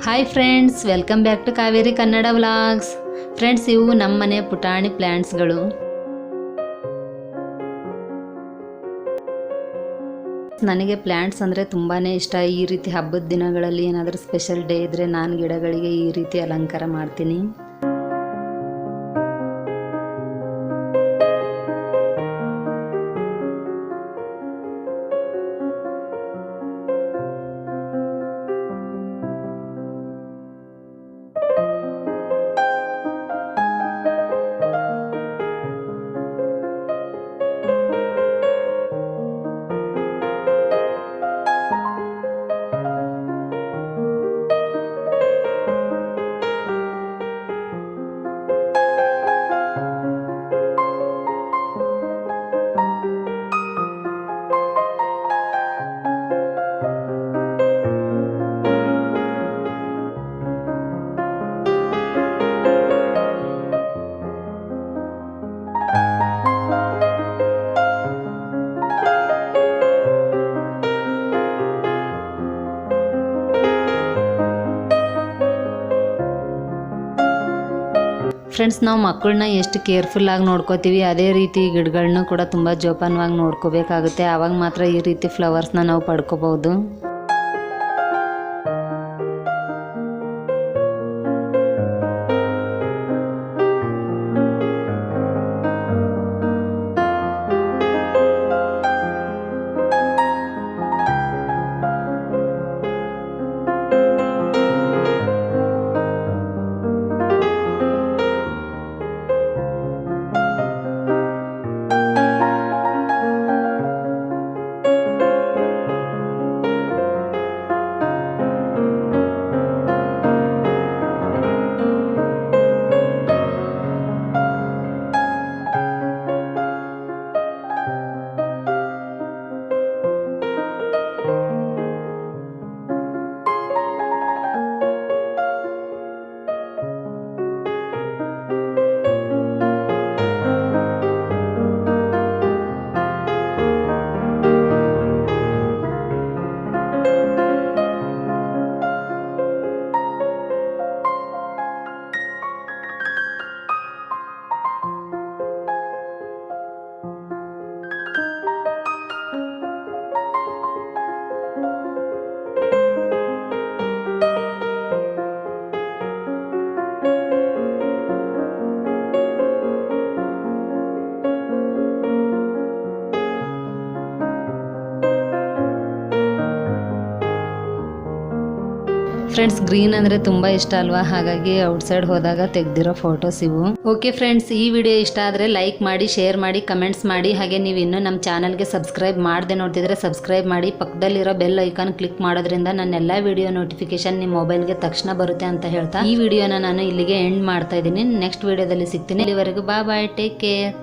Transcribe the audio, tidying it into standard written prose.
Hi friends, welcome back to Kaveri Kannada vlogs. Friends, ಇವು ನಮ್ಮನೆ ಪುಟಾಣಿ ಪ್ಲ್ಯಾಂಟ್ಸ್ಗಳು. ನನಗೆ ಪ್ಲ್ಯಾಂಟ್ಸ್ ಅಂದರೆ ತುಂಬಾ ಇಷ್ಟ. ಈ ರೀತಿ ಹಬ್ಬದ ದಿನಗಳಲ್ಲಿ ಏನಾದರೂ ಸ್ಪೆಷಲ್ ಡೇ ಇದ್ದರೆ ನಾನು ಗಿಡಗಳಿಗೆ ಈ ರೀತಿ ಅಲಂಕಾರ ಮಾಡ್ತೀನಿ. ಫ್ರೆಂಡ್ಸ್, ನಾವು ಮಕ್ಕಳನ್ನ ಎಷ್ಟು ಕೇರ್ಫುಲ್ಲಾಗಿ ನೋಡ್ಕೋತೀವಿ, ಅದೇ ರೀತಿ ಗಿಡಗಳನ್ನೂ ಕೂಡ ತುಂಬ ಜೋಪಾನವಾಗಿ ನೋಡ್ಕೋಬೇಕಾಗುತ್ತೆ. ಆವಾಗ ಮಾತ್ರ ಈ ರೀತಿ ಫ್ಲವರ್ಸ್ನ ನಾವು ಪಡ್ಕೋಬಹುದು. ಫ್ರೆಂಡ್ಸ್, ಗ್ರೀನ್ ಅಂದರೆ ತುಂಬ ಇಷ್ಟ ಅಲ್ವಾ? ಹಾಗಾಗಿ ಔಟ್ಸೈಡ್ ಹೋದಾಗ ತೆಗೆದಿರೋ ಫೋಟೋಸ್ ಇವು. ಓಕೆ ಫ್ರೆಂಡ್ಸ್, ಈ ವಿಡಿಯೋ ಇಷ್ಟ ಆದರೆ ಲೈಕ್ ಮಾಡಿ, ಶೇರ್ ಮಾಡಿ, ಕಮೆಂಟ್ಸ್ ಮಾಡಿ. ಹಾಗೆ ನೀವು ಇನ್ನೂ ನಮ್ಮ ಚಾನಲ್ಗೆ ಸಬ್ಸ್ಕ್ರೈಬ್ ಮಾಡದೆ ನೋಡ್ತಿದ್ರೆ ಸಬ್ಸ್ಕ್ರೈಬ್ ಮಾಡಿ. ಪಕ್ಕದಲ್ಲಿರೋ ಬೆಲ್ ಐಕಾನ್ ಕ್ಲಿಕ್ ಮಾಡೋದ್ರಿಂದ ನನ್ನ ಎಲ್ಲ ವಿಡಿಯೋ ನೋಟಿಫಿಕೇಶನ್ ನಿಮ್ಮ ಮೊಬೈಲ್ಗೆ ತಕ್ಷಣ ಬರುತ್ತೆ ಅಂತ ಹೇಳ್ತಾ ಈ ವಿಡಿಯೋನ ನಾನು ಇಲ್ಲಿಗೆ ಎಂಡ್ ಮಾಡ್ತಾ ಇದ್ದೀನಿ. ನೆಕ್ಸ್ಟ್ ವಿಡಿಯೋದಲ್ಲಿ ಸಿಗ್ತೀನಿ. ಇಲ್ಲಿವರೆಗೂ ಬಾಯ್, ಟೇಕ್ ಕೇರ್.